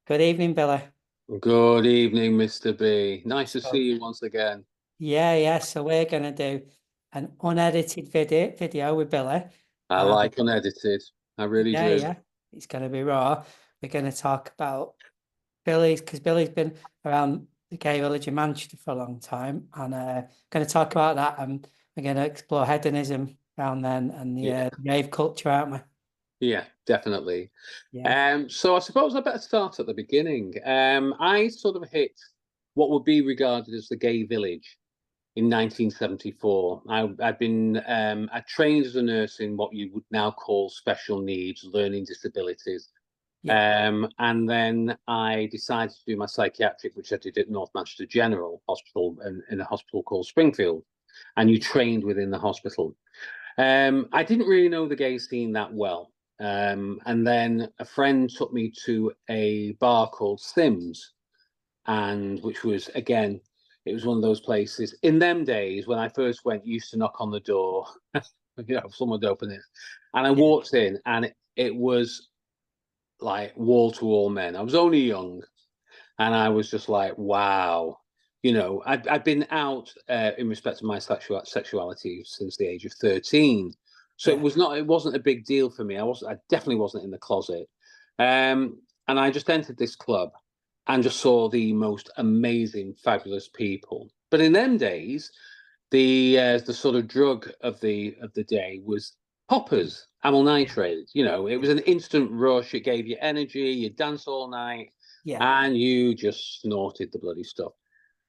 Good evening, Billy. Good evening, Mr. B. Nice to see So, you once again. yeah. So we're gonna do an unedited video with Billy. I Uh, like unedited. I really yeah, do. yeah. It's gonna be raw. We're gonna talk about Billy's because Billy's been around the gay village in Manchester for a long time, and gonna talk about that. And we're gonna explore hedonism around then and the Yeah, rave culture, aren't we? yeah, definitely. Yeah, So I suppose I better start at the beginning. I sort of hit what would be regarded as the gay village in 1974. I trained as a nurse in what you would now call special needs, learning disabilities. yeah. And then I decided to do my psychiatric, which I did at North Manchester General Hospital in a hospital called Springfield. And you trained within the hospital. I didn't really know the gay scene that well. And then a friend took me to a bar called Sims, and which was, again, it was one of those places. In them days, when I first went, you used to knock on the door, someone would open it. And I Yeah. walked in, and it was like wall to wall men. I was only young, and I was just like, wow. I'd been out in respect to my sexuality since the age of 13. So Yeah. it wasn't a big deal for me. I definitely wasn't in the closet. And I just entered this club and just saw the most amazing, fabulous people. But in them days, the sort of drug of the day was poppers, amyl Yeah. nitrate. It was an instant rush. It gave you energy. You dance all night, Yeah. and you just snorted the bloody stuff.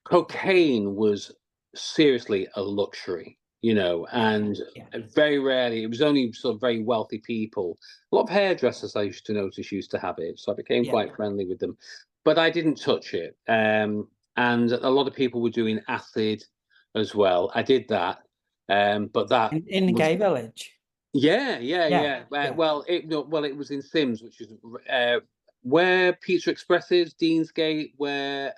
Cocaine was seriously a luxury, Yeah. and Yeah. very rarely. It was only sort of very wealthy people. A lot of hairdressers I used to notice used to have it, so I became Yeah. quite friendly with them. But I didn't touch it. And a lot of people were doing acid as well. I did that, but that In the was gay village. yeah, yeah, Yeah. yeah. Yeah. It was in Sims, which is where Pizza Express is, Deansgate, where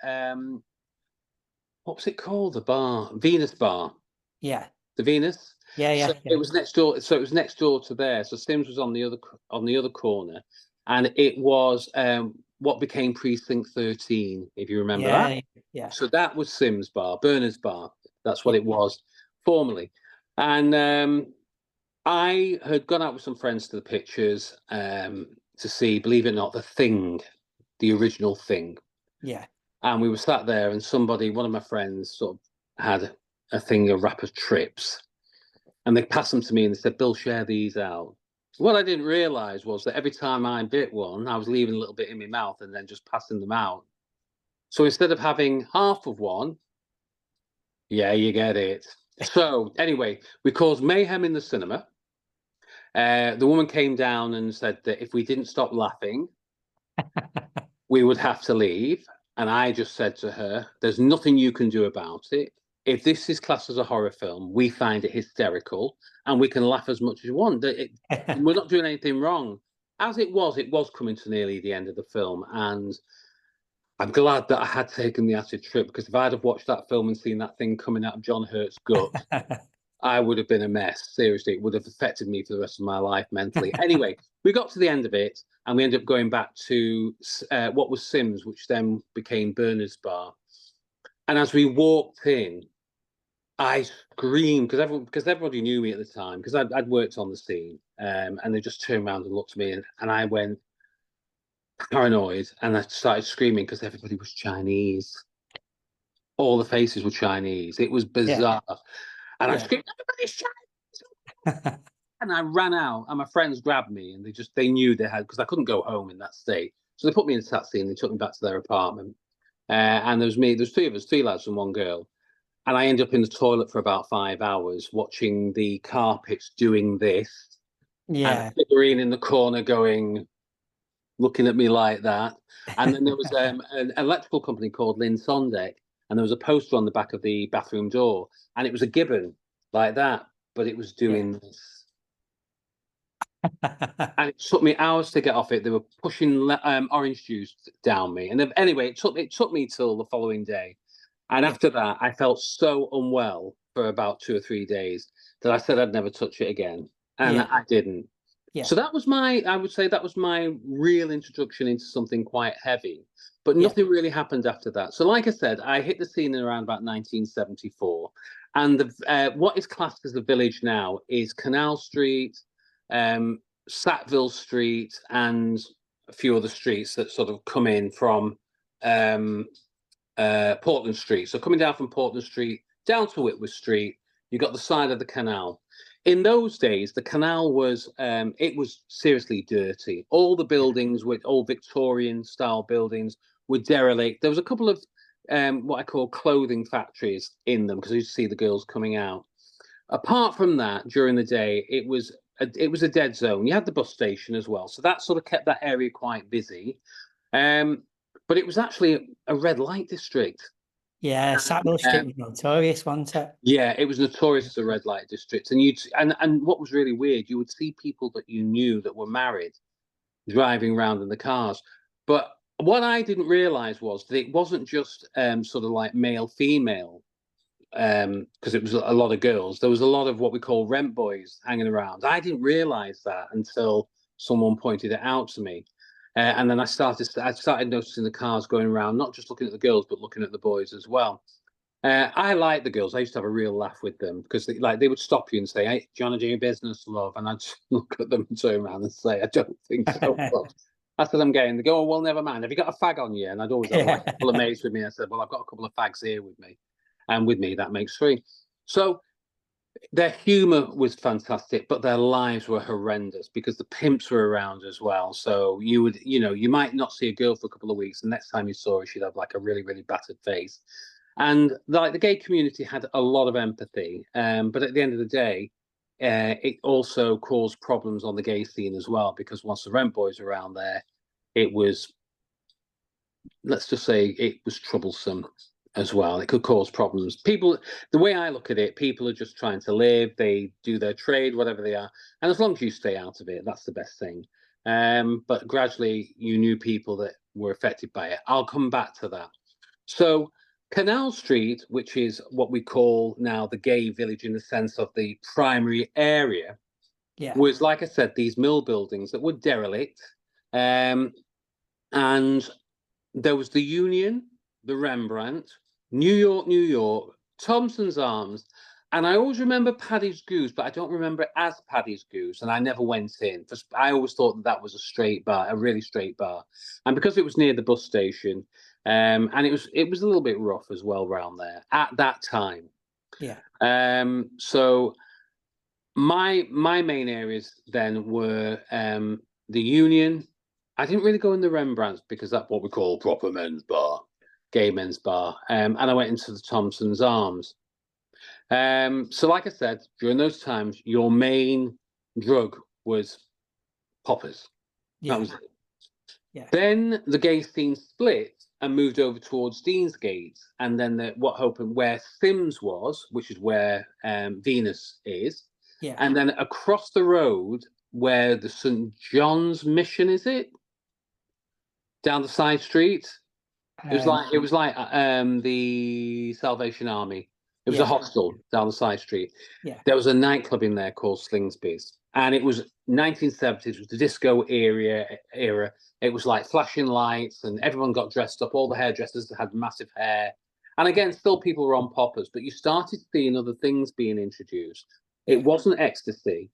what was it called? The bar, Venus Bar, Yeah. the Venus. Yeah. So Yeah. it Yeah. was next door. So it was next door to there. So Sims was on the other corner, and it was what became Precinct 13, if you remember that. Yeah. Yeah. So that was Sims Bar, Berners Bar. That's Yeah. what it was formerly. And I had gone out with some friends to the pictures to see, believe it or not, the Thing, the original Thing. Yeah. And we were sat there, and one of my friends, sort of had a thing, a wrap of trips, and they passed them to me and they said, "Bill, share these out." What I didn't realize was that every time I bit one, I was leaving a little bit in my mouth and then just passing them out. So instead of having half of one, yeah, you get it. So anyway, we caused mayhem in the cinema. The woman came down and said that if we didn't stop laughing, we would have to leave. And I just said to her, "There's nothing you can do about it. If this is classed as a horror film, we find it hysterical and we can laugh as much as you want. We're not doing anything wrong." As it was coming to nearly the end of the film. And I'm glad that I had taken the acid trip, because if I'd have watched that film and seen that thing coming out of John Hurt's gut, I would have been a mess. Seriously, it would have affected me for the rest of my life mentally. Anyway, we got to the end of it, and we ended up going back to what was Sims, which then became Berners Bar. And as we walked in, I screamed because everybody knew me at the time, because I'd worked on the scene, and they just turned around and looked at me, and I went paranoid, and I started screaming because everybody was Chinese. All the faces were Chinese. It was Yeah. bizarre, and I Yeah. screamed, "Everybody's Chinese!" And I ran out, and my friends grabbed me, and they knew they had, because I couldn't go home in that state. So they put me in a taxi and they took me back to their apartment. And there's three of us, three lads and one girl. And I ended up in the toilet for about 5 hours watching the carpets doing this, and a Yeah. figurine in the corner looking at me like that. And then there was an electrical company called Lynn Sondek, and there was a poster on the back of the bathroom door, and it was a gibbon like that, but it was Yeah. doing this. And it took me hours to get off it. They were pushing orange juice down me, and then, anyway, it took me till the following day. And Yeah. after that, I felt so unwell for about 2 or 3 days that I said I'd never touch it again, and Yeah. I didn't. Yeah. So that was I would say that was my real introduction into something quite heavy, but Yeah. nothing really happened after that. So like I said, I hit the scene in around about 1974, and what is classed as the village now is Canal Street, um, Sackville Street, and a few other streets that sort of come in from um, Portland Street. So coming down from Portland Street down to Whitworth Street, you got the side of the canal. In those days, the canal was it was seriously dirty. All the buildings with old Victorian style buildings were derelict. There was a couple of what I call clothing factories in them because you see the girls coming out. Apart from that, during the day, it was a dead zone. You had the bus station as well, so that sort of kept that area quite busy. Um, but it was actually a red light district. Yeah, Sackville Street Um, was notorious, wasn't it? yeah, it was notorious as a red light district, and and what was really weird, you would see people that you knew that were married driving around in the cars. But what I didn't realize was that it wasn't just sort of like male female, because it was a lot of girls. There was a lot of what we call rent boys hanging around. I didn't realize that until someone pointed it out to me. And then I started noticing the cars going around, not just looking at the girls, but looking at the boys as well. I like the girls. I used to have a real laugh with them because they would stop you and say, "Hey, do you want to do your business, love?" And I'd just look at them and turn around and say, "I don't think so, love." After them getting, they go, "Oh, well, never mind. Have you got a fag on you?" And I'd always have like a couple of Yeah. mates with me. I said, "Well, I've got a couple of fags here with me, and with me that makes three." So their humor was fantastic, but their lives were horrendous because the pimps were around as well. So you might not see a girl for a couple of weeks. The next time you saw her, she'd have like a really, really battered face. And like the gay community had a lot of empathy, but at the end of the day, it also caused problems on the gay scene as well because once the rent boys were around there, it was, let's just say, it was troublesome as well. It could cause problems. People, the way I look at it, people are just trying to live. They do their trade, whatever they are, and as long as you stay out of it, that's the best thing. But gradually, you knew people that were affected by it. I'll come back to that. So, Canal Street, which is what we call now the gay village in the sense of the primary area, Yeah. was, like I said, these mill buildings that were derelict. And there was the Union, the Rembrandt, New York, Thompson's Arms, and I always remember Paddy's Goose, but I don't remember it as Paddy's Goose, and I never went in. I always thought that that was a straight bar, a really straight bar, and because it was near the bus station, and it was a little bit rough as well around there at that time. Yeah. So my main areas then were the Union. I didn't really go in the Rembrandts because that's what we call proper men's bar, gay men's bar. And I went into the Thompson's Arms. So like I said, during those times, your main drug was poppers. That Yeah. was it. Yeah. Then the gay scene split and moved over towards Deansgate, and then what happened where Sims was, which is where Venus is, Yeah. and then across the road where the St John's Mission is, it down the side street. It was like the Salvation Army. It was a Yeah. hostel down the side street. Yeah. There was a nightclub in there called Slingsby's, and it was 1970s. It was the disco era. It was like flashing lights, and everyone got dressed up. All the hairdressers had massive hair, and again, still people were on poppers. But you started seeing other things being introduced. It Yeah. wasn't ecstasy,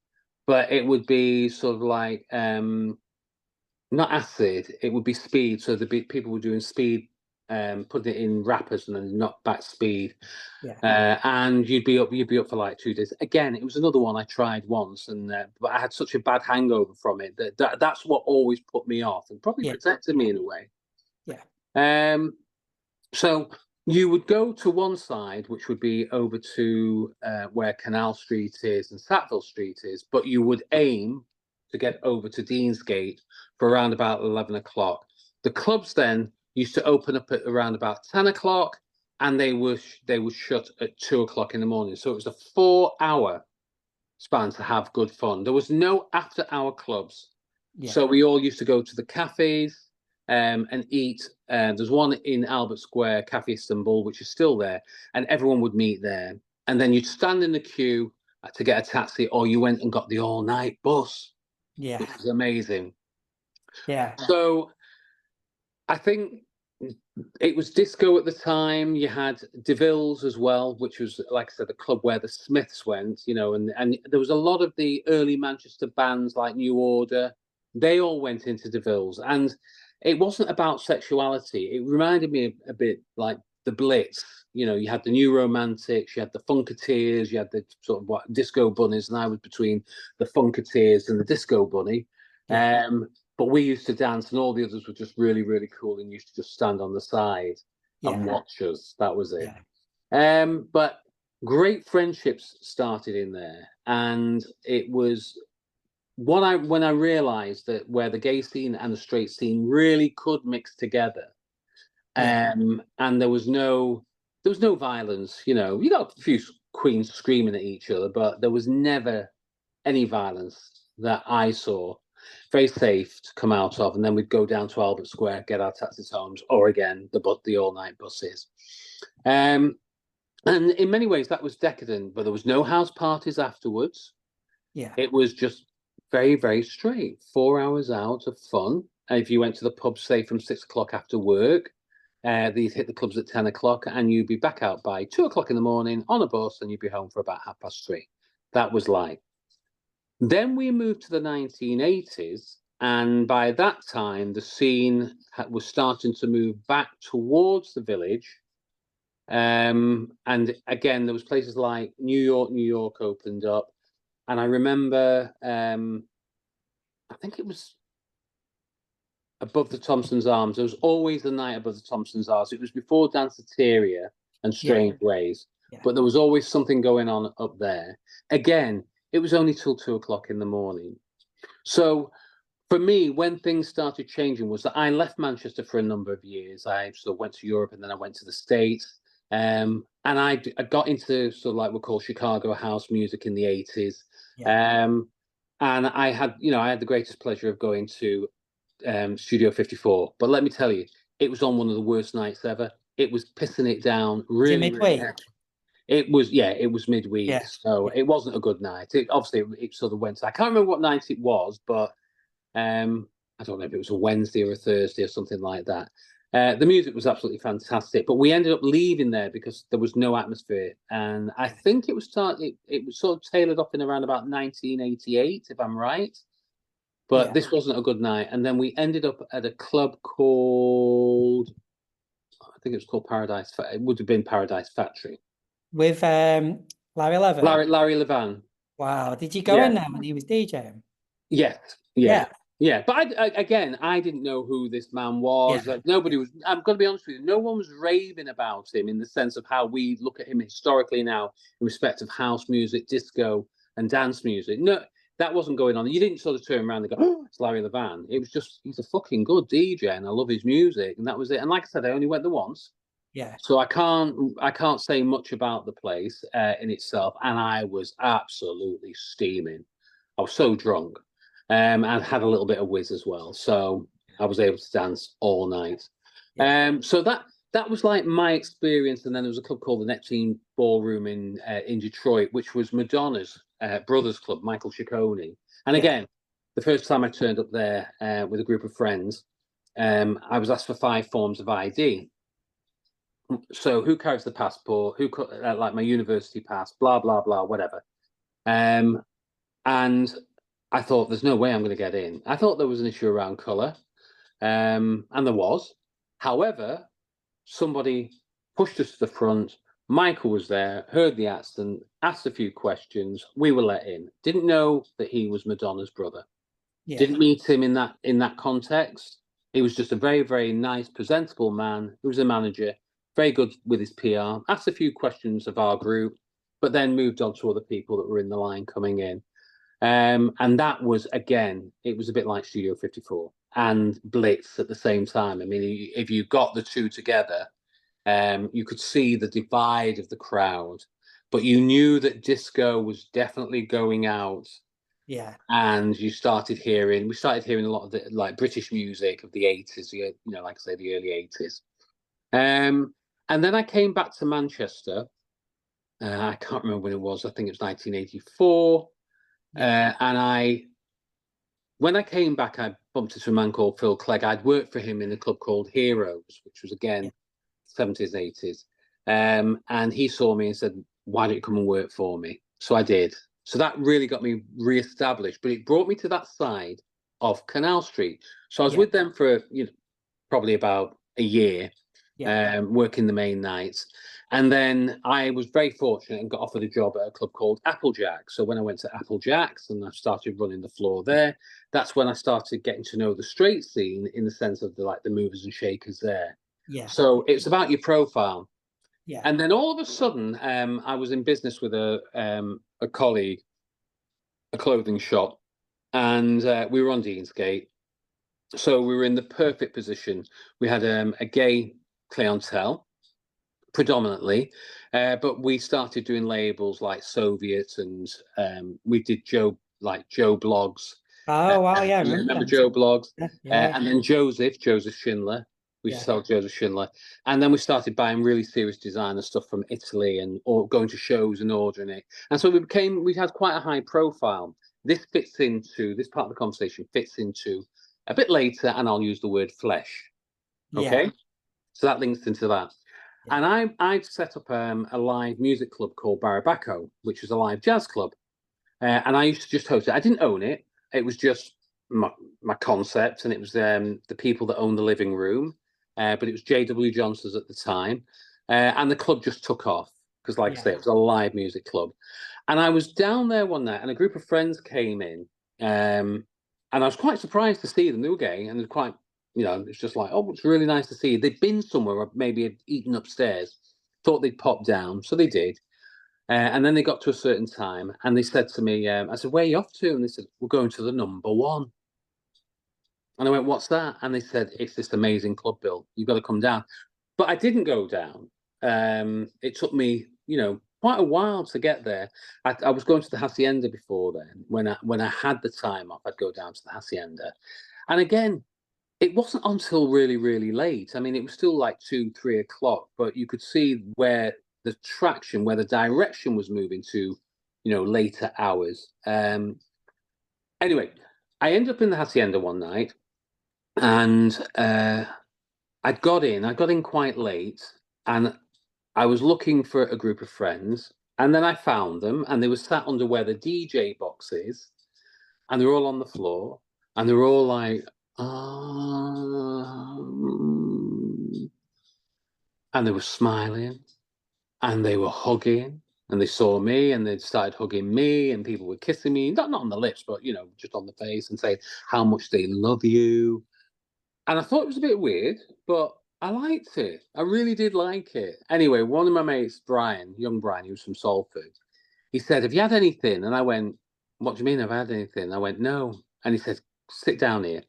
but it would be sort of like not acid. It would be speed. So people were doing speed, putting it in wrappers and then knock back speed. Yeah. And you'd be up for like 2 days. Again, it was another one I tried once, and but I had such a bad hangover from it that's what always put me off and probably Yeah. protected me in a way. Yeah. So you would go to one side, which would be over to where Canal Street is and Sackville Street is, but you would aim to get over to Deansgate for around about 11 o'clock. The clubs then used to open up at around about 10 o'clock, and they would shut at 2 o'clock in the morning. So it was a 4 hour span to have good fun. There was no after hour clubs. Yeah. So we all used to go to the cafes and eat. There's one in Albert Square, Cafe Istanbul, which is still there, and everyone would meet there. And then you'd stand in the queue to get a taxi, or you went and got the all night bus. Yeah. which was amazing. Yeah. So I think it was disco at the time. You had DeVille's as well, which was, like I said, the club where the Smiths went, you know, and there was a lot of the early Manchester bands like New Order. They all went into DeVille's, and it wasn't about sexuality. It reminded me a bit like the Blitz. You know, you had the New Romantics, you had the Funketeers, you had the sort of what disco bunnies, and I was between the Funketeers and the disco bunny. Yeah. But we used to dance, and all the others were just really, really cool, and used to just stand on the side and Yeah. watch us. That was it. Yeah. But great friendships started in there, and it was when I realised that where the gay scene and the straight scene really could mix together, Yeah. and there was no violence. You know, you got a few queens screaming at each other, but there was never any violence that I saw. Very safe to come out of, and then we'd go down to Albert Square, get our taxis homes, or again the all-night buses. And in many ways that was decadent, but there was no house parties afterwards. Yeah. It was just very, very straight. 4 hours out of fun. And if you went to the pub, say from 6 o'clock after work, they'd hit the clubs at 10 o'clock, and you'd be back out by 2 o'clock in the morning on a bus, and you'd be home for about 3:30. That was life. Then we moved to the 1980s, and by that time, the scene was starting to move back towards the village. And again, there was places like New York. New York opened up, and I remember, I think it was above the Thompson's Arms. There was always a night above the Thompson's Arms. It was before Danceteria and Yeah. Strange Ways, Yeah. but there was always something going on up there. Again, it was only till 2 o'clock in the morning. So for me, when things started changing was that I left Manchester for a number of years. I sort of went to Europe, and then I went to the States. And I got into sort of like we call Chicago house music in the 80s. Yeah. And I had the greatest pleasure of going to Studio 54. But let me tell you, it was on one of the worst nights ever. It was pissing it down Is it really, really. midweek? It was midweek, Yeah. so Yeah. it wasn't a good night. It sort of went. I can't remember what night it was, but I don't know if it was a Wednesday or a Thursday or something like that. The music was absolutely fantastic, but we ended up leaving there because there was no atmosphere, and I think it was sort of tailored up in around about 1988, if I'm right. But Yeah. this wasn't a good night, and then we ended up at a club called, I think it was called Paradise. It would have been Paradise Factory. With Larry Levin. Larry Levan. Wow. Did you go in Yeah. there when he was DJing? Yes. Yeah. Yeah. Yeah. But again, I didn't know who this man was. Yeah. Nobody was. I'm going to be honest with you. No one was raving about him in the sense of how we look at him historically now in respect of house music, disco, and dance music. No, that wasn't going on. You didn't sort of turn around and go, "Oh, it's Larry Levan." It was just he's a fucking good DJ, and I love his music, and that was it. And like I said, I only went there once. Yeah. So I can't say much about the place in itself, and I was absolutely steaming. I was so drunk, and had a little bit of whiz as well, so I was able to dance all night. Yeah. So that was like my experience, and then there was a club called the Neptune Ballroom in Detroit, which was Madonna's brother's club, Michael Ciccone. And Yeah. again, the first time I turned up there with a group of friends, I was asked for 5 forms of ID. So who carries the passport? Like my university pass? Blah blah blah, whatever. And I thought, there's no way I'm going to get in. I thought there was an issue around colour, and there was. However, somebody pushed us to the front. Michael was there, heard the accent, asked a few questions. We were let in. Didn't know that he was Madonna's brother. Yeah. Didn't meet him in that context. He was just a very, very nice, presentable man who was a manager, very good with his PR, asked a few questions of our group, but then moved on to other people that were in the line coming in. And that was, again, it was a bit like Studio 54 and Blitz at the same time. I mean, if you got the two together, you could see the divide of the crowd, but you knew that disco was definitely going out. Yeah. And we started hearing a lot of the like British music of the 80s, like I say, the early 80s. And then I came back to Manchester. I can't remember when it was. I think it was 1984. Yeah. And when I came back, I bumped into a man called Phil Clegg. I'd worked for him in a club called Heroes, which was again 70s, 80s. And he saw me and said, "Why don't you come and work for me?" So I did. So that really got me re-established, but it brought me to that side of Canal Street. So I was with them for probably about a year, working the main nights. And then I was very fortunate and got offered a job at a club called Applejacks. So when I went to Applejacks and I started running the floor there, that's when I started getting to know the straight scene in the sense of the movers and shakers there. Yeah. So it's about your profile. Yeah. And then all of a sudden, I was in business with a colleague, a clothing shop, and we were on Deansgate. So we were in the perfect position. We had a gay clientele, predominantly, but we started doing labels like Soviet, and we did Joe Blogs. Oh wow, yeah, I remember Joe Blogs? Yeah. And then Joseph Schindler. We used to sell Joseph Schindler, and then we started buying really serious designer stuff from Italy, or going to shows and ordering it. And so we had quite a high profile. This part of the conversation fits into a bit later, and I'll use the word flesh. Okay, so that links into that. And I'd set up a live music club called Barabaco, which was a live jazz club. And I used to just host it. I didn't own it. It was just my concept, and it was the people that owned the living room. But it was J.W. Johnson's at the time. And the club just took off because, like I say, it was a live music club. And I was down there one night, and a group of friends came in. And I was quite surprised to see them. They were gay, and they're quite... it's just like, oh, it's really nice to see you. They'd been somewhere, or maybe had eaten upstairs, thought they'd pop down. So they did. And then they got to a certain time, and they said to me, I said, "Where are you off to?" And they said, "We're going to the number one." And I went, "What's that?" And they said, "It's this amazing club, Bill. You've got to come down." But I didn't go down. It took me, quite a while to get there. I was going to the Hacienda before then. When I had the time off, I'd go down to the Hacienda. And again, it wasn't until really, really late. I mean, it was still like 2, 3 o'clock, but you could see where the direction was moving to, later hours. Anyway, I ended up in the Hacienda one night, and I got in quite late, and I was looking for a group of friends, and then I found them, and they were sat under where the DJ box is, and they were all on the floor, and they were all like, and they were smiling, and they were hugging, and they saw me, and they started hugging me, and people were kissing me, not on the lips, but just on the face, and saying how much they love you. And I thought it was a bit weird, but I liked it. I really did like it. Anyway, one of my mates, young Brian, he was from Salford, he said, "Have you had anything?" And I went, "What do you mean, have I had anything?" I went, "No." And he said, "Sit down here."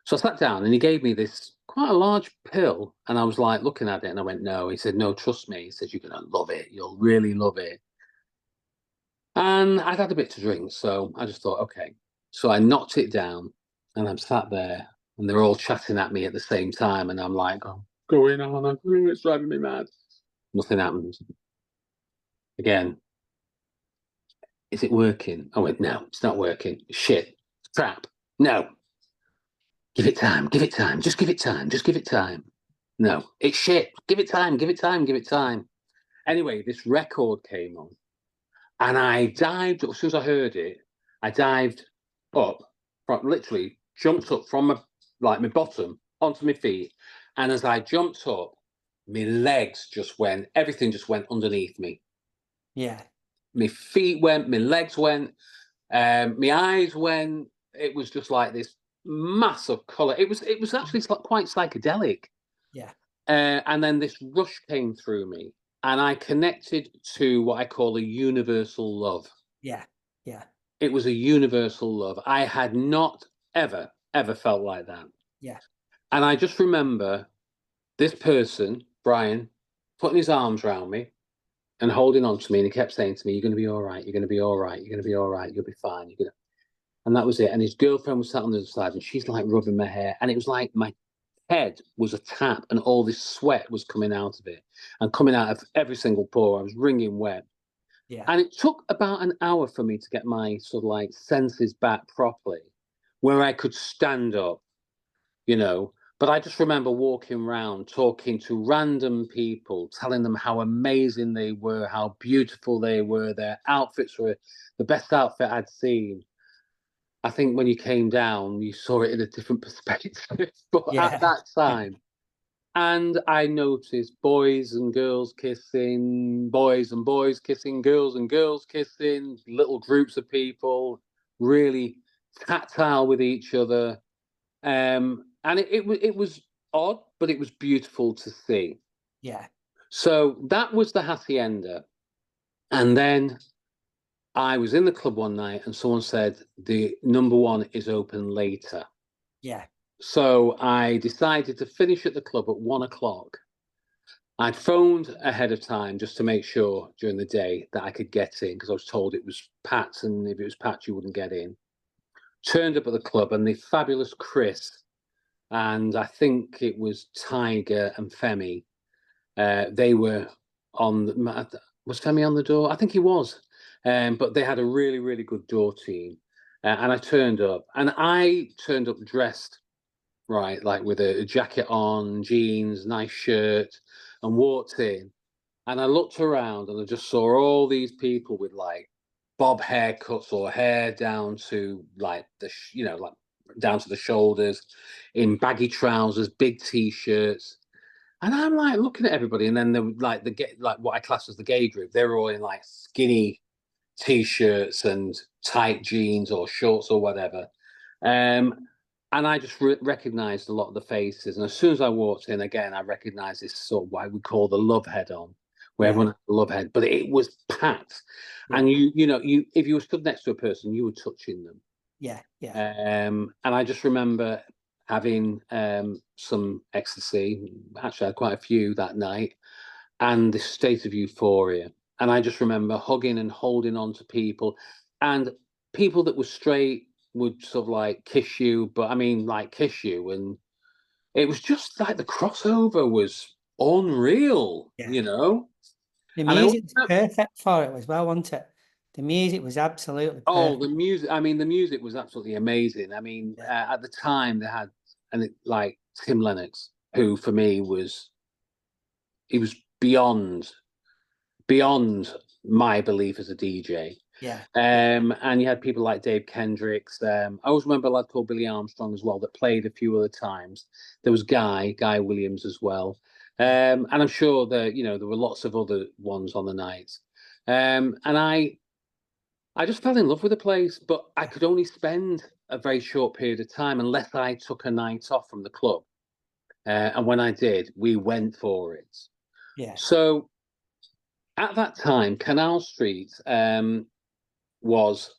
So I sat down, and he gave me this quite a large pill, and I was like looking at it, and I went, "No." He said, "No, trust me." He said, "You're gonna love it. You'll really love it." And I'd had a bit to drink, so I just thought, okay. So I knocked it down, and I'm sat there, and they're all chatting at me at the same time, and I'm like, "Oh, going on, it's driving me mad." Nothing happens. Again, "Is it working?" I went, "No, it's not working. Shit, crap, no. Give it time, give it time, just give it time, just give it time. No, it's shit. Give it time, give it time, give it time." Anyway, this record came on, and I dived up. As soon as I heard it, I dived up, literally jumped up from my bottom onto my feet. And as I jumped up, everything just went underneath me. Yeah. My feet went, my legs went, my eyes went. It was just like this massive colour. It was actually quite psychedelic. Yeah. And then this rush came through me, and I connected to what I call a universal love. Yeah. Yeah. It was a universal love. I had not ever, ever felt like that. Yeah. And I just remember this person, Brian, putting his arms around me and holding on to me, and he kept saying to me, "You're going to be all right. You're going to be all right. You're going to be all right. You'll be fine. You're going to..." And that was it. And his girlfriend was sat on the other side, and she's like rubbing my hair, and it was like my head was a tap, and all this sweat was coming out of it and coming out of every single pore. I was wringing wet. Yeah. And it took about an hour for me to get my sort of like senses back properly, where I could stand up, you know. But I just remember walking around, talking to random people, telling them how amazing they were, how beautiful they were. Their outfits were the best outfit I'd seen. I think when you came down, you saw it in a different perspective. But at Yeah. that time, and I noticed boys and girls kissing, boys and boys kissing, girls and girls kissing, little groups of people, really tactile with each other. And it was odd, but it was beautiful to see. Yeah. So that was the Hacienda. And then I was in the club one night and someone said the number one is open later. Yeah. So I decided to finish at the club at 1 o'clock. I'd phoned ahead of time just to make sure during the day that I could get in because I was told it was packed, and if it was packed, you wouldn't get in. Turned up at the club, and the fabulous Chris and I think it was Tiger and Femi. They were on. Was Femi on the door? I think he was. But they had a really, really good door team. And I turned up, and I turned up dressed right, like with a jacket on, jeans, nice shirt, and walked in. And I looked around, and I just saw all these people with like bob haircuts or hair down to like like down to the shoulders, in baggy trousers, big t-shirts. And I'm like looking at everybody, and then there were like like what I class as the gay group. They were all in like skinny t-shirts and tight jeans or shorts or whatever. Um, and I just recognized a lot of the faces. And as soon as I walked in again, I recognized this sort of what we call the love head on, where Yeah. everyone had the love head, but it was packed. Yeah. And you if you were stood next to a person, you were touching them. Yeah. Yeah. And I just remember having some ecstasy. Actually, I had quite a few that night, and this state of euphoria. And I just remember hugging and holding on to people, and people that were straight would sort of like kiss you, but I mean, like kiss you. And it was just like the crossover was unreal, Yeah. you know? The And I always music was perfect for it as well, wasn't it? The music was absolutely Oh, perfect. the music! I mean, the music was absolutely amazing. I mean, Yeah. at the time they had, like Tim Lennox, who for me was he was beyond my belief as a DJ. Yeah. And you had people like Dave Kendricks. I always remember a lad called Billy Armstrong as well that played a few other times. There was Guy Williams as well. Yeah. And I'm sure that there were lots of other ones on the night. And I just fell in love with the place, but I Yeah. could only spend a very short period of time unless I took a night off from the club. And when I did, we went for it. Yeah. So at that time, Canal Street was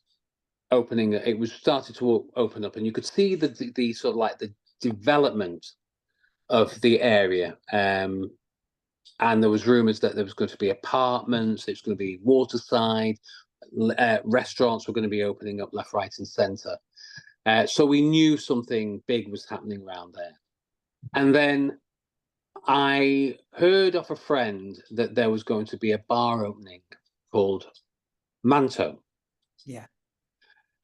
opening. It was started to open up, and you could see the sort of like the development of the area. And there was rumours that there was going to be apartments. It was going to be waterside. Restaurants were going to be opening up left, right, and centre. So we knew something big was happening around there. And then I heard off a friend that there was going to be a bar opening called Manto. Yeah.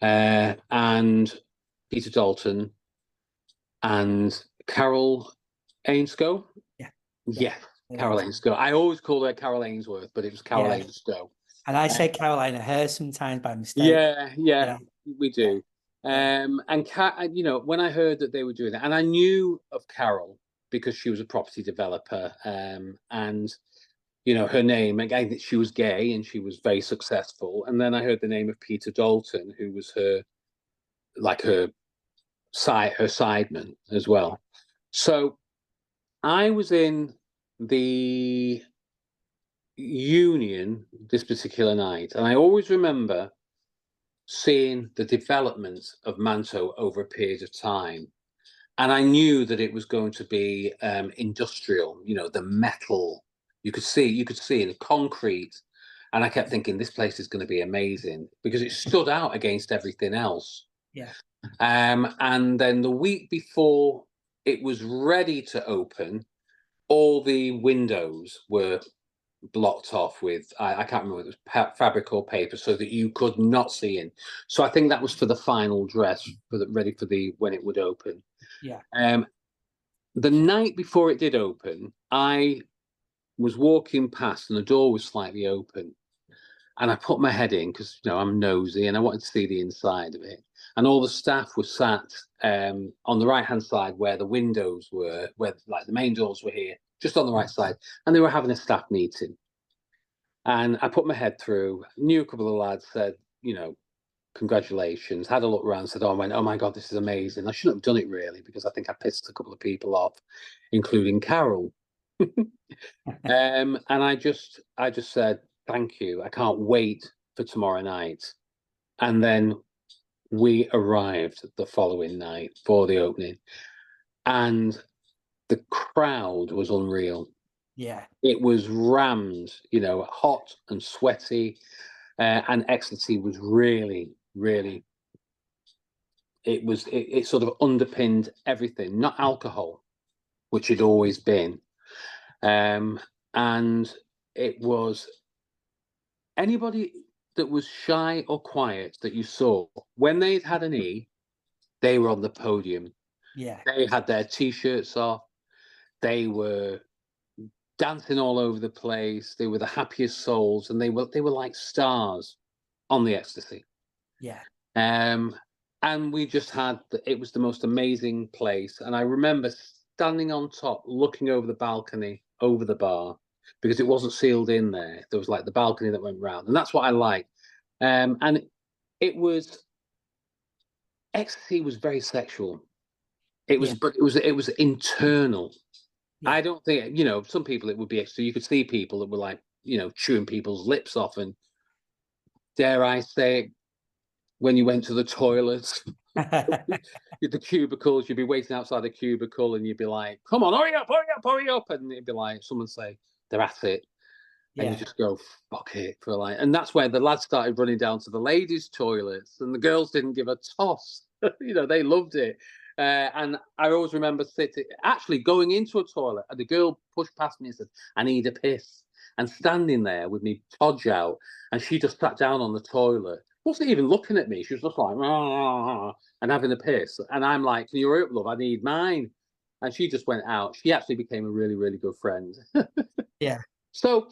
And Peter Dalton and Carol Ainscough. Yeah. Yeah. Yeah, Carol Ainscough. I always called her Carol Ainsworth, but it was Carol Yeah. Ainscough. And I say Carolina Hers sometimes by mistake. Yeah, Yeah. we Yeah. do. Yeah. When I heard that they were doing that, and I knew of Carol because she was a property developer, and her name again, she was gay and she was very successful. And then I heard the name of Peter Dalton, who was her sideman as well. So I was in the Union this particular night, and I always remember seeing the development of Manto over a period of time. And I knew that it was going to be industrial, the metal. You could see in concrete. And I kept thinking, this place is going to be amazing because it stood out against everything else. Yeah. And then the week before it was ready to open, all the windows were blocked off with, I can't remember, it was fabric or paper, so that you could not see in. So I think that was for the final dress, ready for the when it would open. Yeah. The night before it did open, I was walking past and the door was slightly open. And I put my head in because, I'm nosy and I wanted to see the inside of it. And all the staff were sat on the right-hand side where the windows were, where like the main doors were here, just on the right side. And they were having a staff meeting. And I put my head through, knew a couple of lads, said, congratulations, had a look around, said, oh my God, this is amazing. I shouldn't have done it really, because I think I pissed a couple of people off, including Carol. And I just said, thank you. I can't wait for tomorrow night. And then we arrived the following night for the opening, and the crowd was unreal. Yeah. It was rammed, hot and sweaty, and Ecstasy was really, really. It sort of underpinned everything, not alcohol, which had always been, and it was anybody that was shy or quiet that you saw when they'd had an E, they were on the podium. Yeah. They had their t-shirts off. They were dancing all over the place. They were the happiest souls, and they were like stars on the Ecstasy. Yeah. And we just had it was the most amazing place. And I remember standing on top, looking over the balcony, over the bar, because it wasn't sealed in there. There was like the balcony that went round, and that's what I like. And it was Ecstasy was very sexual. It was, Yeah. but it was internal. Yeah. I don't think some people it would be extra. You could see people that were like chewing people's lips off, and dare I say, when you went to the toilets, the cubicles, you'd be waiting outside the cubicle, and you'd be like, "Come on, hurry up, hurry up, hurry up!" And it'd be like someone say they're at it, and you Yeah. just go, "Fuck it," for like. And that's where the lads started running down to the ladies' toilets, and the girls didn't give a toss. They loved it. And I always remember actually going into a toilet, and the girl pushed past me and said, "I need a piss," and standing there with me podge out, and she just sat down on the toilet. Wasn't even looking at me. She was just like, "Ah," and having a piss. And I'm like, "Can you hurry up, love? I need mine." And she just went out. She actually became a really, really good friend. Yeah. So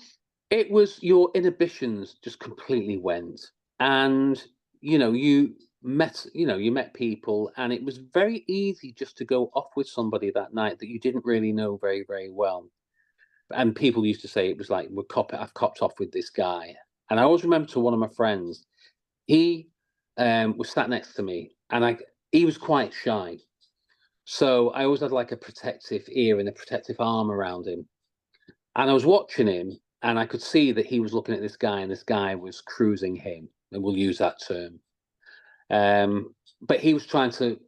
it was your inhibitions just completely went. And, you met people, and it was very easy just to go off with somebody that night that you didn't really know very, very well. And people used to say it was like, I've copped off with this guy. And I always remember to one of my friends, he was sat next to me, and he was quite shy. So I always had like a protective ear and a protective arm around him. And I was watching him, and I could see that he was looking at this guy, and this guy was cruising him, and we'll use that term. But he was trying to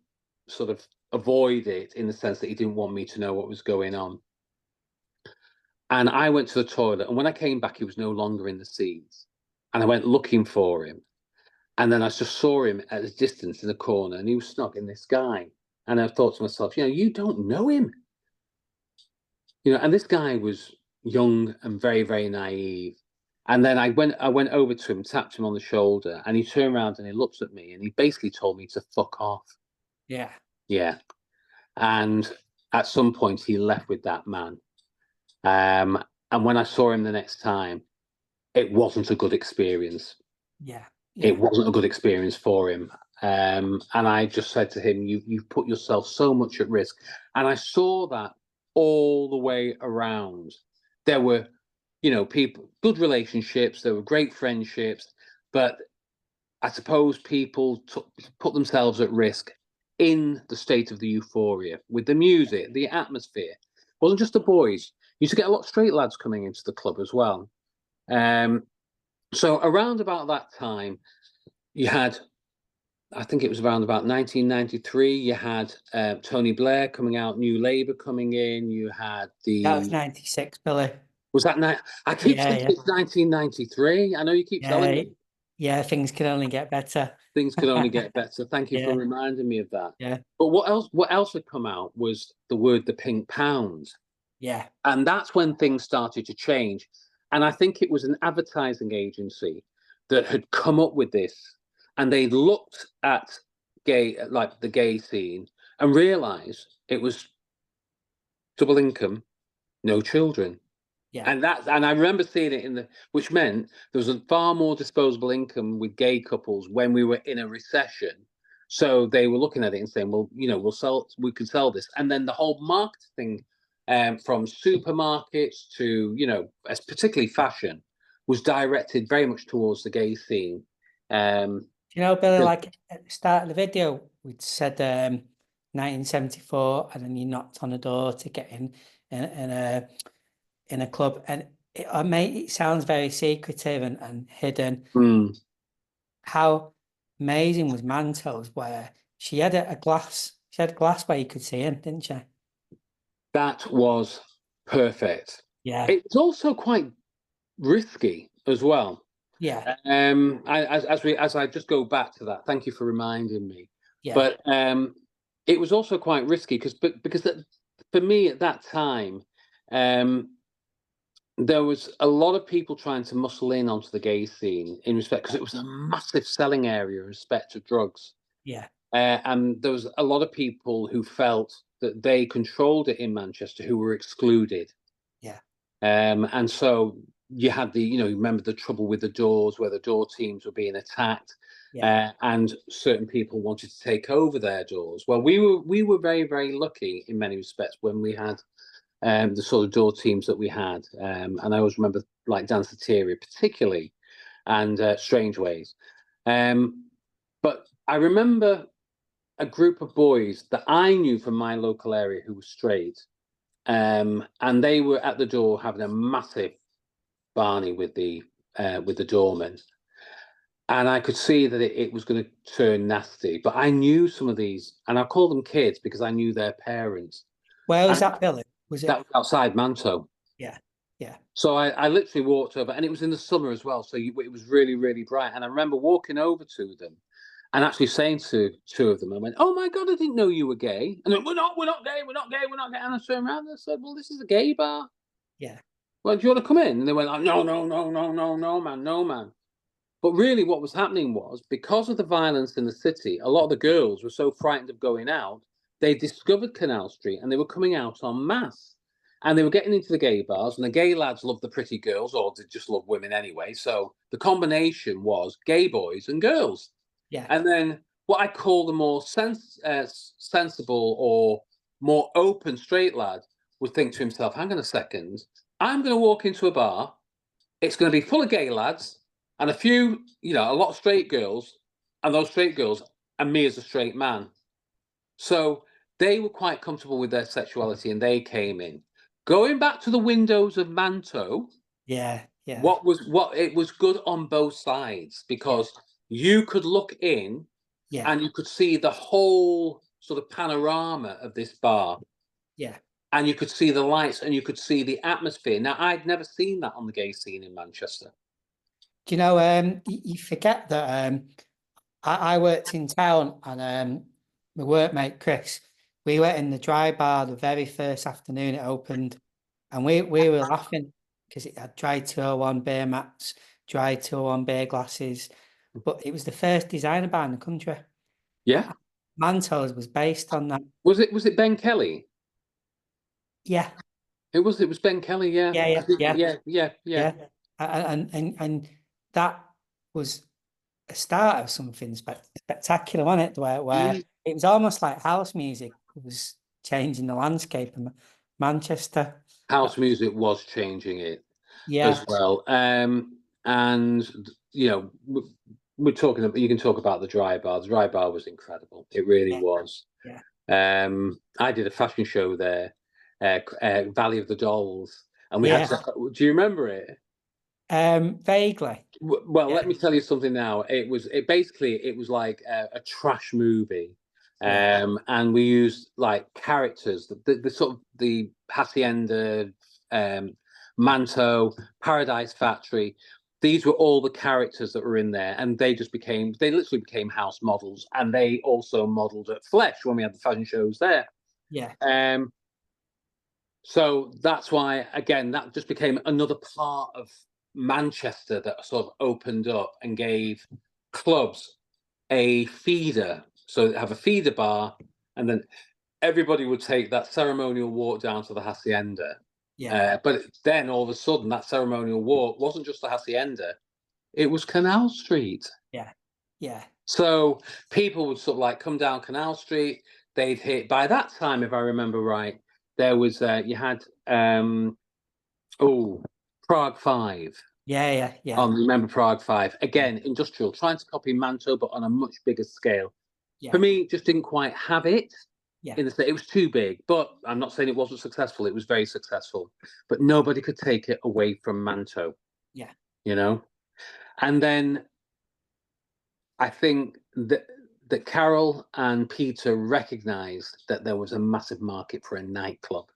sort of avoid it in the sense that he didn't want me to know what was going on. And I went to the toilet, and when I came back, he was no longer in the seats. And I went looking for him. And then I just saw him at a distance in the corner, and he was snogging this guy. And I thought to myself, you don't know him. And this guy was young and very, very naive. And then I went over to him, tapped him on the shoulder, and he turned around and he looked at me, and he basically told me to fuck off. Yeah. Yeah. And at some point he left with that man. And when I saw him the next time, it wasn't a good experience. Yeah. It wasn't a good experience for him. And I just said to him, you've put yourself so much at risk. And I saw that all the way around. There were, people, good relationships, there were great friendships, but I suppose people put themselves at risk in the state of the euphoria with the music, the atmosphere. It wasn't just the boys. You used to get a lot of straight lads coming into the club as well. So around about that time, you had, I think it was around about 1993, you had Tony Blair coming out, New Labour coming in, you had That was 96, Billy. Was that night? I keep thinking it's 1993. I know you keep telling me. Yeah, things can only get better. Things can only get better. Thank you for reminding me of that. Yeah. But what else had come out was the word "the pink pound." Yeah. And that's when things started to change. And I think it was an advertising agency that had come up with this, and they looked at the gay scene, and realised it was double income, no children. Yeah. And I remember seeing it which meant there was a far more disposable income with gay couples when we were in a recession. So they were looking at it and saying, well, we can sell this. And then the whole marketing, from supermarkets to, as particularly fashion, was directed very much towards the gay scene. Billy, like at the start of the video, we'd said 1974, and then you knocked on a door to get in a club, and it sounds very secretive and hidden. How amazing was Manto's, where she had a glass where you could see in, didn't she? That was perfect. Yeah. It's also quite risky as well. Yeah. As I just go back to that, thank you for reminding me. Yeah. But it was also quite risky because for me at that time, there was a lot of people trying to muscle in onto the gay scene in respect, because it was a massive selling area in respect to drugs. Yeah. And there was a lot of people who felt that they controlled it in Manchester who were excluded. Yeah. And so you had remember the trouble with the doors, where the door teams were being attacked. Yeah. And certain people wanted to take over their doors. Well, we were very, very lucky in many respects when we had the sort of door teams that we had. And I always remember like Danceteria particularly, and Strange Ways. But I remember a group of boys that I knew from my local area who were straight, and they were at the door having a massive Barney with the doorman, and I could see that it was going to turn nasty. But I knew some of these, and I call them kids because I knew their parents. Where was that, Billy? Was it that was outside Manto? Yeah. Yeah. So I literally walked over, and it was in the summer as well, so it was really, really bright. And I remember walking over to them and actually saying to two of them, I went, "Oh my God, I didn't know you were gay." And they went, we're not gay, we're not gay, we're not gay. And I turned around and I said, "Well, this is a gay bar. Yeah. Well, do you want to come in?" And they went, like, "No, no, no, no, no, no, man, no, man." But really, what was happening was, because of the violence in the city, a lot of the girls were so frightened of going out, they discovered Canal Street and they were coming out en masse. And they were getting into the gay bars, and the gay lads loved the pretty girls, or they just love women anyway. So the combination was gay boys and girls. Yeah. And then what I call the more sensible or more open straight lad would think to himself, hang on a second, I'm going to walk into a bar, it's going to be full of gay lads and a few, a lot of straight girls, and those straight girls and me as a straight man. So they were quite comfortable with their sexuality, and they came in. Going back to the windows of Manto, Yeah. Yeah. it was good on both sides, because you could look in, Yeah. and you could see the whole sort of panorama of this bar. Yeah. And you could see the lights, and you could see the atmosphere. Now, I'd never seen that on the gay scene in Manchester. Do you know, you forget that I worked in town, and my workmate Chris, we went in the dry bar the very first afternoon it opened, and we were laughing because it had dry 201 beer mats, dry 201 beer glasses, but it was the first designer bar in the country. Yeah. Manto's was based on that. Was it Ben Kelly? Yeah. It was Ben Kelly, yeah. Yeah. And that was a start of something spectacular, wasn't it? Where it was almost like house music was changing the landscape of Manchester. House music was changing it Yeah. as well. And we're talking about, you can talk about the dry bar. The dry bar was incredible. It really was. Yeah. I did a fashion show there, Valley of the Dolls, and we had to, do you remember it? Vaguely. Well, let me tell you something now. It was like a trash movie. And we used like characters, the sort of the Hacienda, Manto, Paradise Factory. These were all the characters that were in there, and they literally became house models, and they also modeled at Flesh when we had the fashion shows there. Yeah. So that's why, again, that just became another part of Manchester that sort of opened up and gave clubs a feeder. So they have a feeder bar, and then everybody would take that ceremonial walk down to the Hacienda. Yeah. But then all of a sudden, that ceremonial walk wasn't just the Hacienda, it was Canal Street. Yeah. Yeah. So people would sort of like come down Canal Street. They'd hit, by that time, if I remember right, there was you had Prague 5. Yeah. Yeah. Remember Prague 5 again, industrial, trying to copy Manto but on a much bigger scale. Yeah. For me, just didn't quite have it. Yeah. In the, it was too big, but I'm not saying it wasn't successful. It was very successful, but nobody could take it away from Manto. Yeah. You know, and then I think that Carol and Peter recognised that there was a massive market for a nightclub,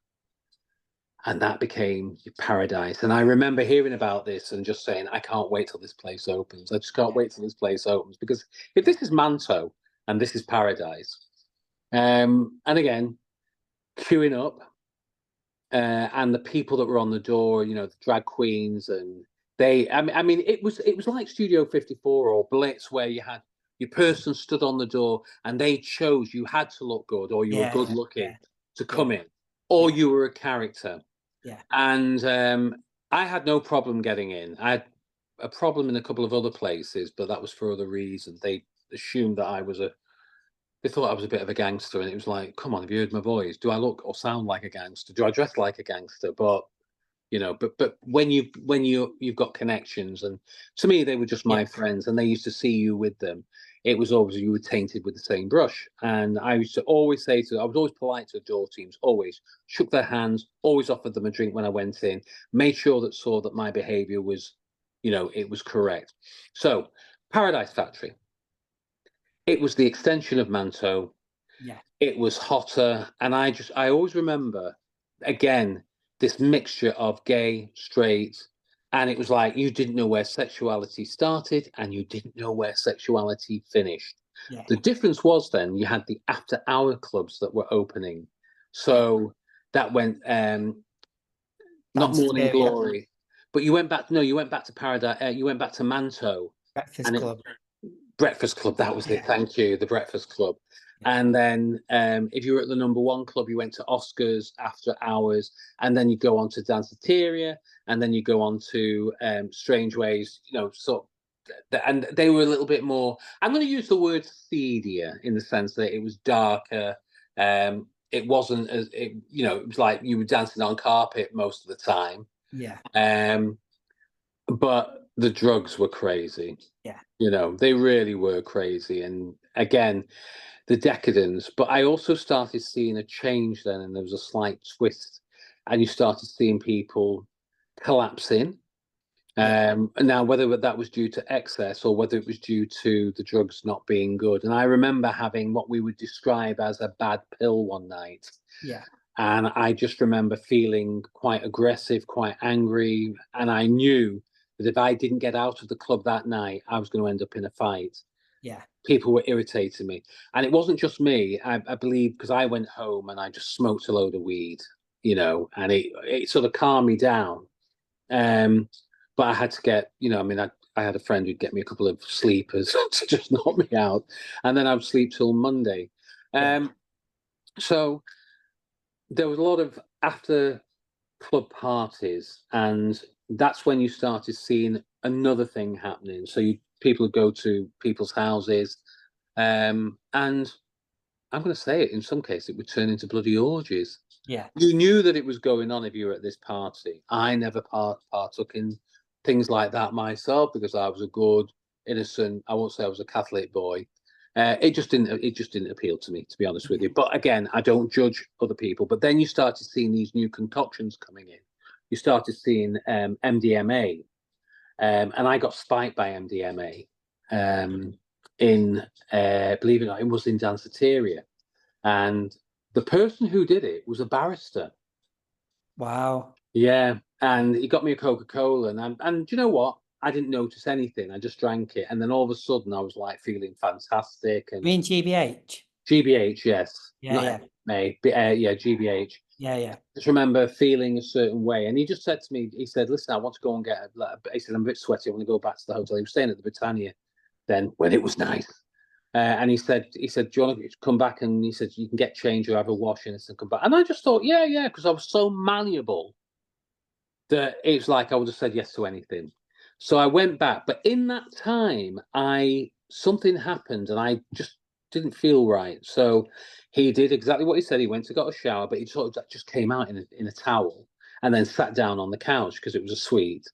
and that became Paradise. And I remember hearing about this and just saying, I can't wait till this place opens. I just can't wait till this place opens, because if this is Manto and this is Paradise, and again, queuing up, and the people that were on the door, you know, the drag queens, and I mean, it was like Studio 54 or Blitz, where you had your person stood on the door and they chose you had to look good, or you were good looking to come in, or you were a character. Yeah. And I had no problem getting in. I had a problem in a couple of other places, but that was for other reasons. They assumed that they thought I was a bit of a gangster, and it was like, come on, have you heard my voice? Do I look or sound like a gangster? Do I dress like a gangster? But you know, but when you've got connections, and to me they were just my friends, and they used to see you with them. It was always, you were tainted with the same brush. And I used to always say I was always polite to door teams, always shook their hands, always offered them a drink when I went in, made sure that saw that my behaviour was, you know, it was correct. So Paradise Factory, it was the extension of Manto. Yeah. It was hotter, and I always remember, again, this mixture of gay, straight, and it was like you didn't know where sexuality started and you didn't know where sexuality finished. Yeah. The difference was then you had the after-hour clubs that were opening. So that went not Morning Glory, but you went back to Paradise, you went back to Manto. Breakfast Club. Breakfast Club, that was it. Thank you, the Breakfast Club. And then if you were at the number one club, you went to Oscars after hours, and then you go on to Danceteria, and then you go on to Strange Ways, you know, and they were a little bit more, I'm going to use the word seedier, in the sense that it was darker. It wasn't as, you know, it was like you were dancing on carpet most of the time. Yeah. But the drugs were crazy. Yeah. You know, they really were crazy. And again, the decadence. But I also started seeing a change then, and there was a slight twist, and you started seeing people collapsing. And now, whether that was due to excess or whether it was due to the drugs not being good. And I remember having what we would describe as a bad pill one night. Yeah. And I just remember feeling quite aggressive, quite angry. And I knew that if I didn't get out of the club that night, I was going to end up in a fight. Yeah. People were irritating me. And it wasn't just me. I believe, because I went home and I just smoked a load of weed, you know, and it sort of calmed me down. But I had to get, you know, I mean, I had a friend who'd get me a couple of sleepers to just knock me out. And then I would sleep till Monday. So there was a lot of after club parties, and that's when you started seeing another thing happening. So people would go to people's houses, and I'm going to say it, in some cases it would turn into bloody orgies. Yeah. You knew that it was going on if you were at this party. I never partook in things like that myself, because I was a good, innocent, I won't say I was a Catholic boy. It just didn't appeal to me, to be honest with you. But again, I don't judge other people. But then you started seeing these new concoctions coming in. You started seeing MDMA, and I got spiked by MDMA in, believe it or not, it was in Danceteria, and the person who did it was a barrister. Wow. Yeah, and he got me a Coca-Cola, and do you know what? I didn't notice anything. I just drank it, and then all of a sudden, I was like feeling fantastic. And You mean GBH? GBH, yes. Yeah. Not MDMA, but, yeah, GBH. Yeah. Just remember feeling a certain way. And he just said to me, he said, listen, I want to go and get he said, I'm a bit sweaty. I want to go back to the hotel. He was staying at the Britannia then when it was nice. And he said, do you want to come back? And he said, you can get change or have a wash and come back. And I just thought, yeah, because I was so malleable that it's like I would have said yes to anything. So I went back. But in that time, something happened and I just didn't feel right. So he did exactly what he said. He went to got a shower, but he sort of just came out in a towel and then sat down on the couch because it was a suite.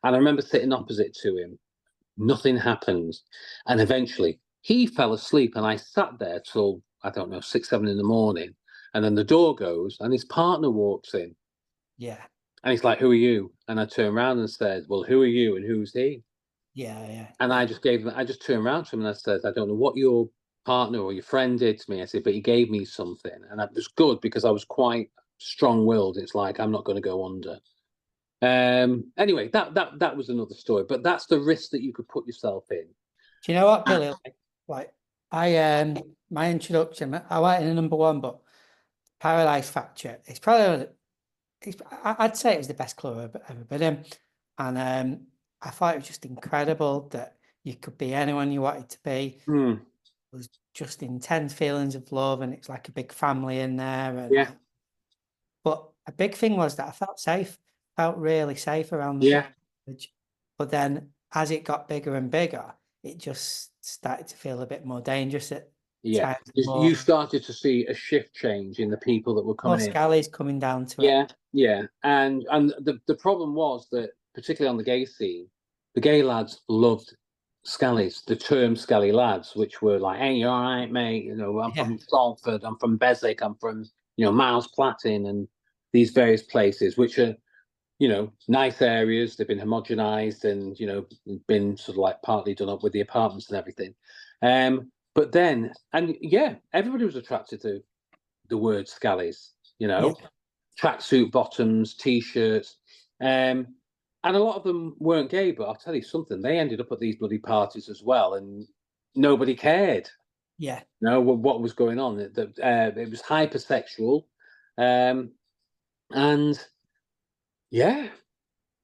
And I remember sitting opposite to him. Nothing happened. And eventually he fell asleep and I sat there till, I don't know, 6, 7 in the morning. And then the door goes and his partner walks in. Yeah. And he's like, who are you? And I turned around and said, well, who are you and who's he? Yeah. And I just turned around to him and I said, I don't know what your partner or your friend did to me. I said, but he gave me something. And that was good because I was quite strong-willed. It's like, I'm not going to go under. Anyway, that was another story, but that's the risk that you could put yourself in. Do you know what, Billy? Like I my introduction, I went in a #1, but Paradise Factory, it's probably I'd say it was the best club I've ever been in. And I thought it was just incredible that you could be anyone you wanted to be. Hmm. It was just intense feelings of love, and it's like a big family in there. And Yeah, but a big thing was that I felt safe, felt really safe around the yeah, village. But then as it got bigger and bigger, it just started to feel a bit more dangerous at yeah. times. You started to see a shift change in the people that were More coming in. scallies coming down to it. Yeah. And the problem was that, particularly on the gay scene, the gay lads loved scallies, the term scally lads, which were like, hey, you all right, mate? You know, I'm Yeah, from Salford, I'm from Beswick, I'm from, Miles Platin and these various places, which are, nice areas. They've been homogenized and, been sort of like partly done up with the apartments and everything. But then, and yeah, everybody was attracted to the word scallies, yeah, tracksuit bottoms, t-shirts. And a lot of them weren't gay, but I'll tell you something, they ended up at these bloody parties as well, and nobody cared. yeah, What was going on. It was hypersexual. And yeah,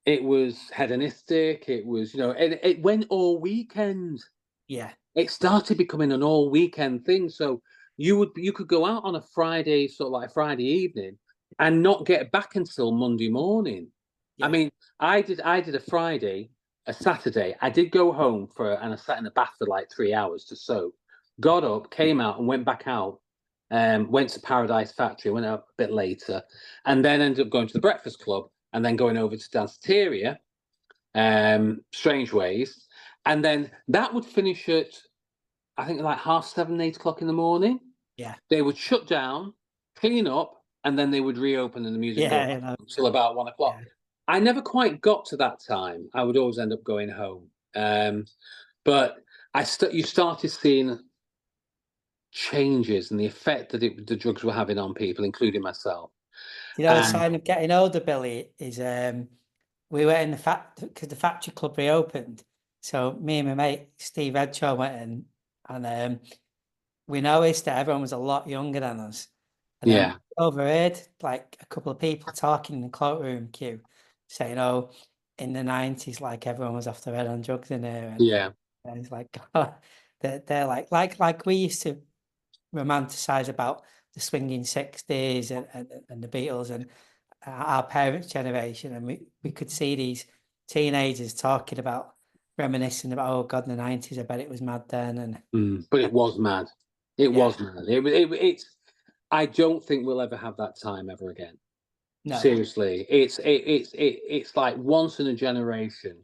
it was hedonistic. It was, it went all weekend. yeah, It started becoming an all weekend thing. So you could go out on a Friday, sort of like a Friday evening, and not get back until Monday morning. I yeah, mean, I did a Friday, a Saturday. I did go home and I sat in the bath for like 3 hours to soak. Got up, came out, and went back out. Went to Paradise Factory, went out a bit later, and then ended up going to the Breakfast Club, and then going over to Danceteria, Strange Ways, and then that would finish at, I think, like 7:30, 8 o'clock in the morning. yeah, They would shut down, clean up, and then they would reopen and the music go yeah, you know, until about 1 o'clock. yeah, I never quite got to that time. I would always end up going home. But you started seeing changes and the effect that the drugs were having on people, including myself. You know, a And sign of getting older, Billy, is we were in because the factory club reopened. So me and my mate Steve Edshaw went in, and we noticed that everyone was a lot younger than us. And then yeah, we overheard like a couple of people talking in the cloakroom queue, saying, "Oh, in the '90s, like everyone was off their head on drugs in here," yeah, and it's like, God, they're like we used to romanticize about the swinging '60s and the Beatles and our parents' generation, and we could see these teenagers talking about reminiscing about, oh God, in the '90s, I bet it was mad then. And but it was mad. It yeah, was mad. It's. I don't think we'll ever have that time ever again. no, Seriously, it's like once in a generation.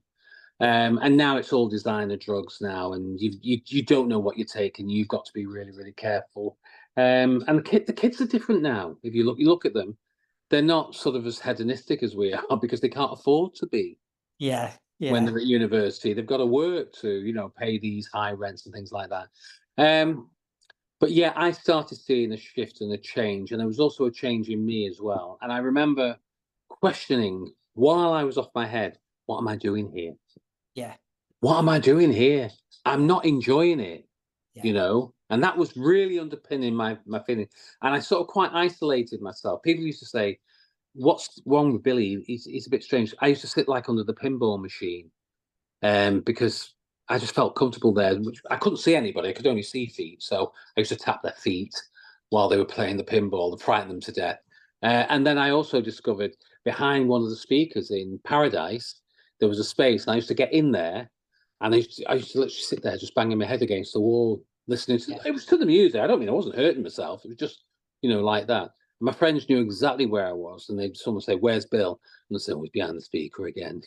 yeah, And now it's all designer drugs now, and you don't know what you're taking. You've got to be really, really careful. And the kids are different now. If you look at them, they're not sort of as hedonistic as we are because they can't afford to be yeah, when yeah, they're at university. They've got to work to, pay these high rents and things like that. But yeah, I started seeing a shift and a change, and there was also a change in me as well. And I remember questioning while I was off my head, what am I doing here? yeah, What am I doing here? I'm not enjoying it. you know, and that was really underpinning my feeling. And I sort of quite isolated myself. People used to say, "What's wrong with Billy? He's a bit strange." I used to sit like under the pinball machine, because I just felt comfortable there. Which I couldn't see anybody; I could only see feet. So I used to tap their feet while they were playing the pinball to frighten them to death. And then I also discovered behind one of the speakers in Paradise there was a space, and I used to get in there, and I used to literally sit there just banging my head against the wall, listening to it was to the music. I don't mean I wasn't hurting myself. It was just, like that. My friends knew exactly where I was, and they'd someone say, "Where's Bill?" And I'd say, "Oh, he's behind the speaker again."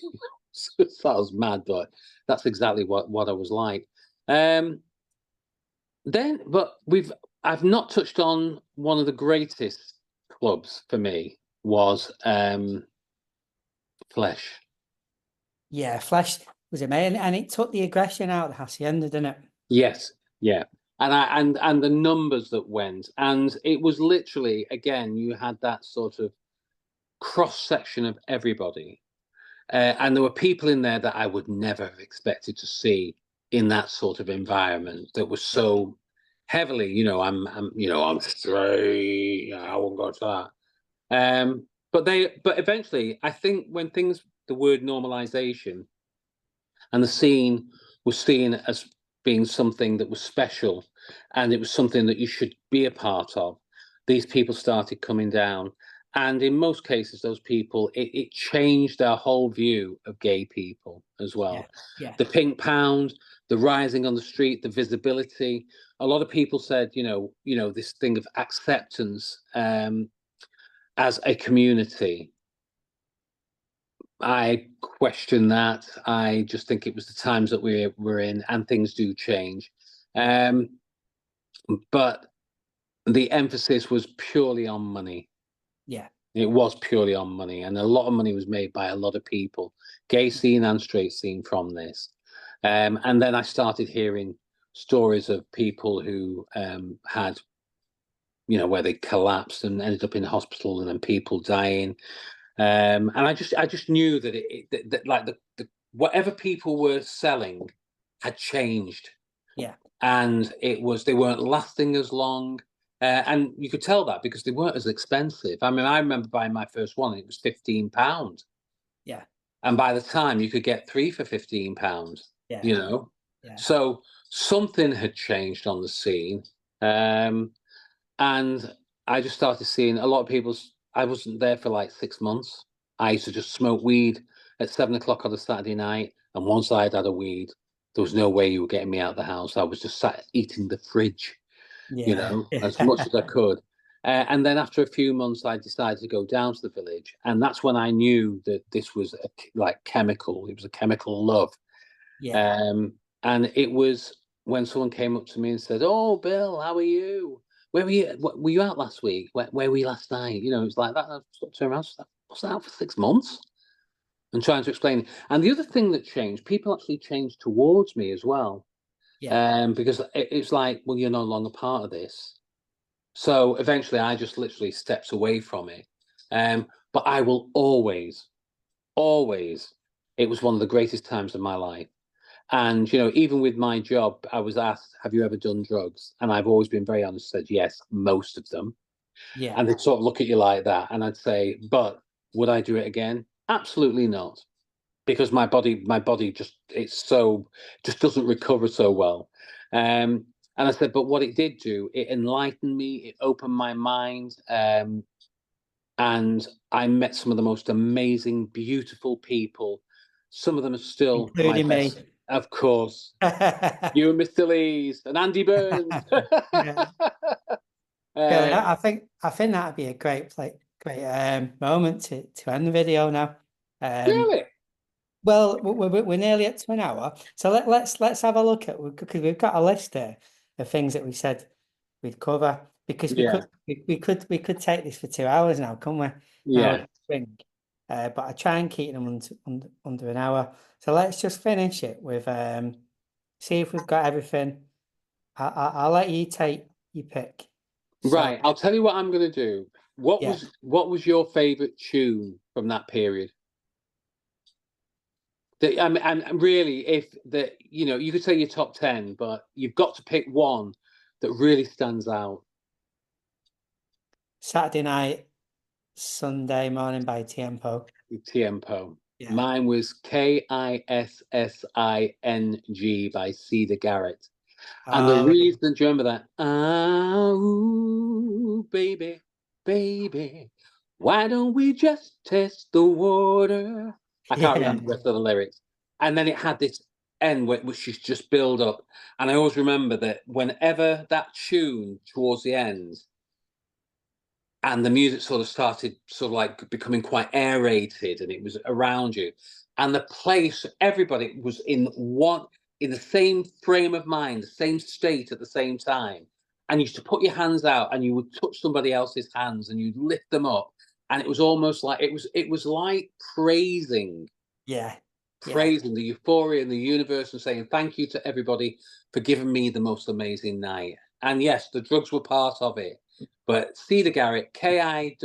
So I was mad, but that's exactly what I was like. Um, but I've not touched on one of the greatest clubs for me was Flesh. Yeah, Flesh was amazing, and it took the aggression out of the Hacienda, didn't it? Yes, yeah. And the numbers that went, and it was literally, again, you had that sort of cross section of everybody. And there were people in there that I would never have expected to see in that sort of environment that was so heavily, I'm straight, I won't go to that. But eventually, I think when the word normalization and the scene was seen as being something that was special, and it was something that you should be a part of, these people started coming down. And in most cases, those people, it changed our whole view of gay people as Yeah, well. yeah, The pink pound, the rising on the street, the visibility. A lot of people said, this thing of acceptance, as a community. I question that. I just think it was the times that we're in, and things do change. yeah, Um, but the emphasis was purely on money. yeah, It was purely on money, and a lot of money was made by a lot of people, gay scene and straight scene, from this. And then I started hearing stories of people who had, where they collapsed and ended up in hospital, and then people dying. And I just knew that like whatever people were selling had changed, yeah, and they weren't lasting as long. And you could tell that because they weren't as expensive. I mean, I remember buying my first one, and it was £15, yeah, and by the time you could get three for £15, yeah, you know. yeah, So something had changed on the scene, um, and I just started seeing a lot of people's. I wasn't there for like 6 months. I used to just smoke weed at 7 o'clock on a Saturday night, and once I'd had a weed, there was no way you were getting me out of the house. I was just sat eating the fridge, yeah, as much as I could. And then after a few months, I decided to go down to the village, and that's when I knew that this was like chemical. It was a chemical love, yeah, um, and it was when someone came up to me and said, "Oh, Bill, how are you? Where were you? Were you out last week? Where were you last night?" It was like that. I sort of turned around. I was out for 6 months, and trying to explain. And the other thing that changed, people actually changed towards me as well, yeah, because it's like, well, you're no longer part of this. So eventually, I just literally stepped away from it. But I will always, always. It was one of the greatest times of my life. And even with my job, I was asked, "Have you ever done drugs?" And I've always been very honest, said yes, most of them. yeah, And they'd sort of look at you like that, and I'd say, "But would I do it again? Absolutely not, because my body just doesn't recover so well." And I said, "But what it did do, it enlightened me, it opened my mind, and I met some of the most amazing, beautiful people. Some of them are still my including me. best, of course." You and Mr. Lees and Andy Burns. Yeah, Billy, um, I think that'd be a great moment to end the video now. Um, really? well, we're nearly up to an hour, so let's have a look at, because we've got a list here of things that we said we'd cover, because Yeah, we could take this for 2 hours now, can't we? Now yeah. drink, but I try and keep them under an hour. So let's just finish it with see if we've got everything. I'll let you take your pick. So Right. I'll tell you what I'm going to do. What yeah. was what was your favorite tune from that period? And really, if the you could say your top 10, but you've got to pick one that really stands out. Saturday Night, Sunday Morning by Tiempo. Tiempo. Yeah. Mine was Kissing by Cedar Garrett. And the Oh, reason, do you remember that? Oh, baby, baby, why don't we just test the water? I can't yeah. remember the rest of the lyrics. And then it had this end which is just build up. And I always remember that whenever that tune towards the end, and the music sort of started sort of like becoming quite aerated, and it was around you, and the place, everybody was in the same frame of mind, the same state at the same time, and you used to put your hands out and you would touch somebody else's hands and you'd lift them up, and it was almost like it was like praising Yeah. praising the euphoria in the universe and saying thank you to everybody for giving me the most amazing night. And yes, the drugs were part of it, but Cedar Garrett, Kissing.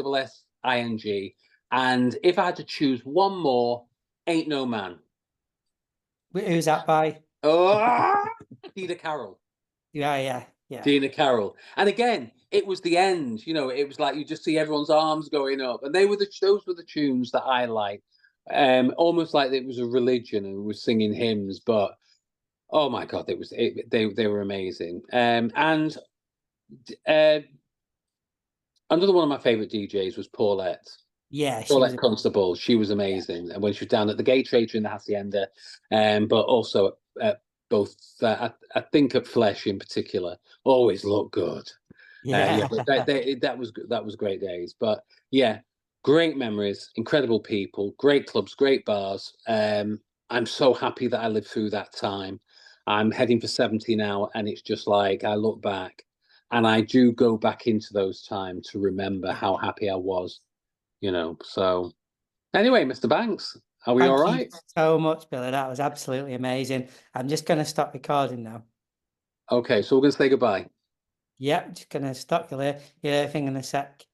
And if I had to choose one more, Ain't No Man. Who's that by? Oh, Dina Carroll. Yeah. Dina Carroll. And again, it was the end. It was like you just see everyone's arms going up, and those were the tunes that I liked. Almost like it was a religion and was singing hymns, but oh my god, they were amazing. And another one of my favorite DJs was Paulette. Yeah, she was. Paulette Constable. She was amazing, and when she was down at the Gay Trader in the Hacienda, but also both, I think at Flesh in particular, always looked good. Yeah. But that was good. That was great days. But yeah, great memories, incredible people, great clubs, great bars. I'm so happy that I lived through that time. I'm heading for 70 now, and it's just like I look back, and I do go back into those times to remember how happy I was. So anyway, Mr. Banks, are we all Thank you right? so much, Billy. That was absolutely amazing. I'm just going to stop recording now. Okay, so we're gonna say goodbye. Yep, just going to stop your thing in a sec.